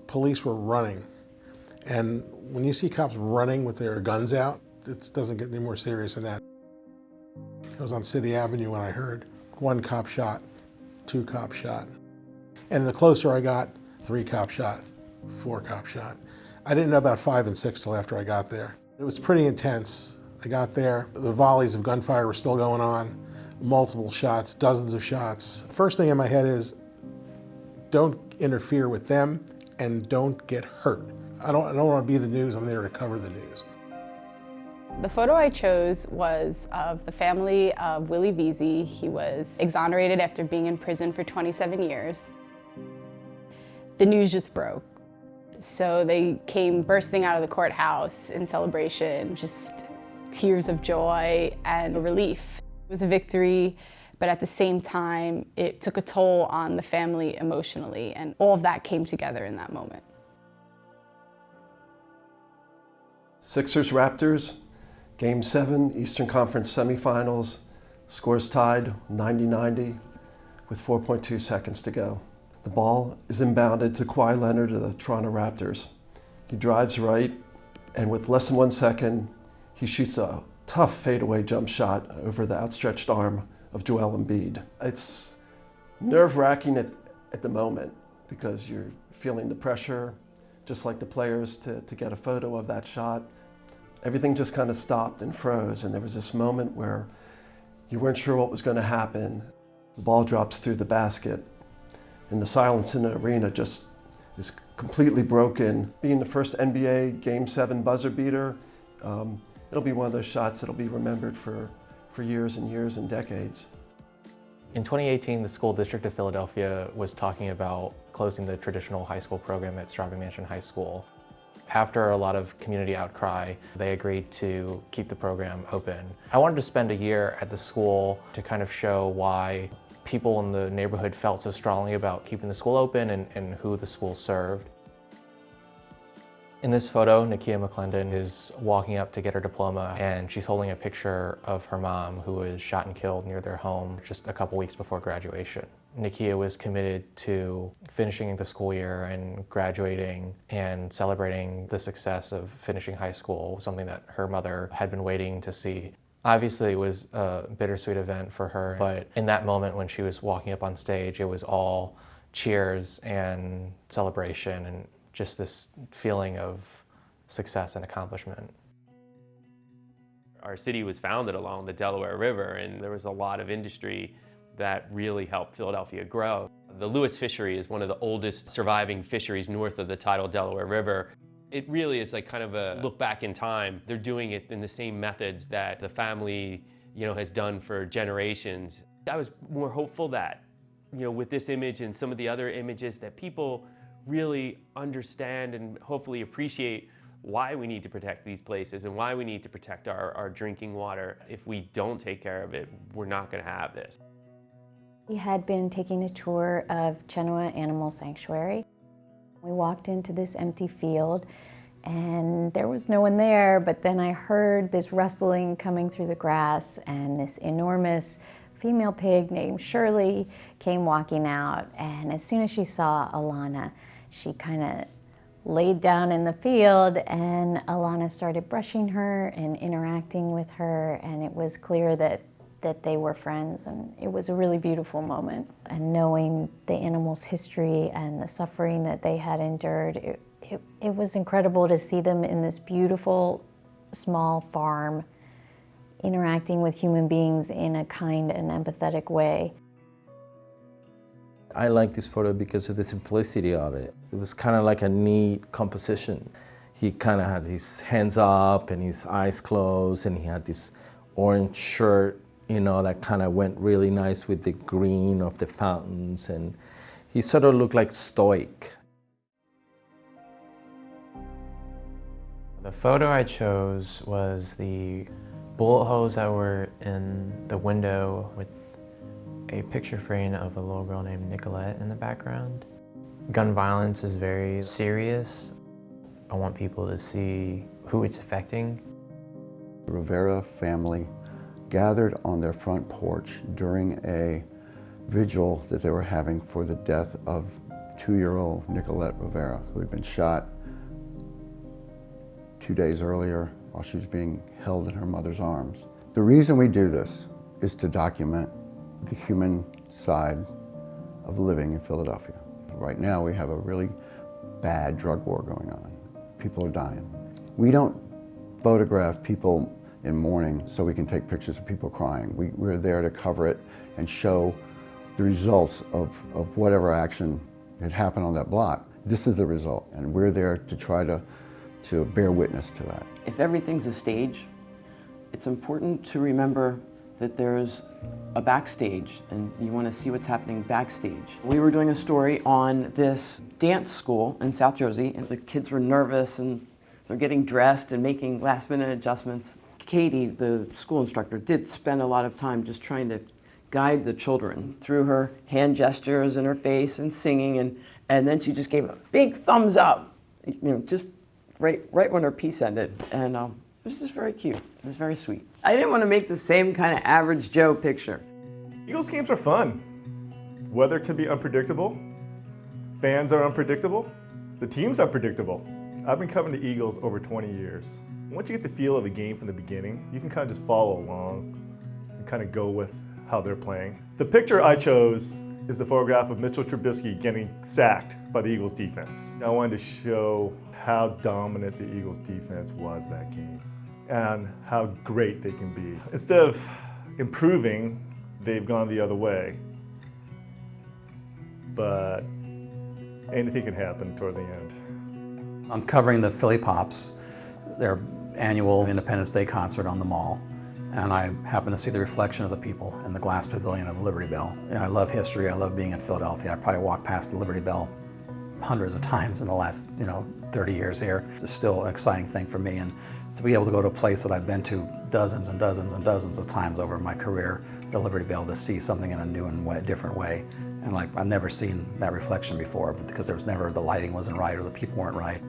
police were running. And when you see cops running with their guns out, it doesn't get any more serious than that. I was on City Avenue when I heard 1 cop shot, 2 cops shot. And the closer I got, 3 cops shot, 4 cops shot. I didn't know about 5 and 6 till after I got there. It was pretty intense. I got there, the volleys of gunfire were still going on, multiple shots, dozens of shots. First thing in my head is, don't interfere with them and don't get hurt. I don't want to be the news, I'm there to cover the news. The photo I chose was of the family of Willie Veazey. He was exonerated after being in prison for 27 years. The news just broke. So they came bursting out of the courthouse in celebration, just tears of joy and relief. It was a victory, but at the same time, it took a toll on the family emotionally, and all of that came together in that moment. Sixers Raptors, Game 7, Eastern Conference semifinals, scores tied 90-90 with 4.2 seconds to go. The ball is inbounded to Kawhi Leonard of the Toronto Raptors. He drives right, and with less than 1 second, he shoots a tough fadeaway jump shot over the outstretched arm of Joel Embiid. It's nerve-wracking at the moment because you're feeling the pressure, just like the players, to get a photo of that shot. Everything just kind of stopped and froze, and there was this moment where you weren't sure what was going to happen. The ball drops through the basket, and the silence in the arena just is completely broken. Being the first NBA Game 7 buzzer beater, it'll be one of those shots that'll be remembered for years and years and decades. In 2018, the School District of Philadelphia was talking about closing the traditional high school program at Strawberry Mansion High School. After a lot of community outcry, they agreed to keep the program open. I wanted to spend a year at the school to kind of show why people in the neighborhood felt so strongly about keeping the school open and who the school served. In this photo, Nakia McClendon is walking up to get her diploma, and she's holding a picture of her mom, who was shot and killed near their home just a couple weeks before graduation. Nakia was committed to finishing the school year and graduating and celebrating the success of finishing high school, something that her mother had been waiting to see. Obviously, it was a bittersweet event for her, but in that moment when she was walking up on stage, it was all cheers and celebration and just this feeling of success and accomplishment. Our city was founded along the Delaware River, and there was a lot of industry that really helped Philadelphia grow. The Lewis fishery is one of the oldest surviving fisheries north of the tidal Delaware River. It really is like kind of a look back in time. They're doing it in the same methods that the family, has done for generations. I was more hopeful that, with this image and some of the other images, that people really understand and hopefully appreciate why we need to protect these places and why we need to protect our drinking water. If we don't take care of it, we're not going to have this. We had been taking a tour of Chenua Animal Sanctuary. We walked into this empty field and there was no one there, but then I heard this rustling coming through the grass, and this enormous female pig named Shirley came walking out, and as soon as she saw Alana, she kind of laid down in the field, and Alana started brushing her and interacting with her, and it was clear that they were friends, and it was a really beautiful moment. And knowing the animals' history and the suffering that they had endured, it was incredible to see them in this beautiful, small farm, interacting with human beings in a kind and empathetic way. I like this photo because of the simplicity of it. It was kind of like a neat composition. He kind of had his hands up and his eyes closed, and he had this orange shirt, that kind of went really nice with the green of the fountains, and he sort of looked like stoic. The photo I chose was the bullet holes that were in the window with a picture frame of a little girl named Nicolette in the background. Gun violence is very serious. I want people to see who it's affecting. The Rivera family gathered on their front porch during a vigil that they were having for the death of 2-year-old Nicolette Rivera, who had been shot 2 days earlier while she was being held in her mother's arms. The reason we do this is to document the human side of living in Philadelphia. Right now we have a really bad drug war going on. People are dying. We don't photograph people in mourning so we can take pictures of people crying. We're there to cover it and show the results of whatever action had happened on that block. This is the result, and we're there to try to bear witness to that. If everything's a stage, it's important to remember that there's a backstage, and you want to see what's happening backstage. We were doing a story on this dance school in South Jersey, and the kids were nervous, and they're getting dressed and making last-minute adjustments. Katie, the school instructor, did spend a lot of time just trying to guide the children through her hand gestures and her face and singing, and then she just gave a big thumbs up, just right when her piece ended. And it was just very cute. It was very sweet. I didn't want to make the same kind of average Joe picture. Eagles games are fun. Weather can be unpredictable. Fans are unpredictable. The team's unpredictable. I've been covering the Eagles over 20 years. Once you get the feel of the game from the beginning, you can kind of just follow along and kind of go with how they're playing. The picture I chose is the photograph of Mitchell Trubisky getting sacked by the Eagles defense. I wanted to show how dominant the Eagles defense was that game and how great they can be. Instead of improving, they've gone the other way. But anything can happen towards the end. I'm covering the Philly Pops, their annual Independence Day concert on the Mall. And I happened to see the reflection of the people in the glass pavilion of the Liberty Bell. I love history, I love being in Philadelphia. I probably walked past the Liberty Bell hundreds of times in the last 30 years here. It's still an exciting thing for me, and to be able to go to a place that I've been to dozens and dozens and dozens of times over my career, the Liberty Bell, to see something in a new and different way. And I've never seen that reflection before, because the lighting wasn't right or the people weren't right.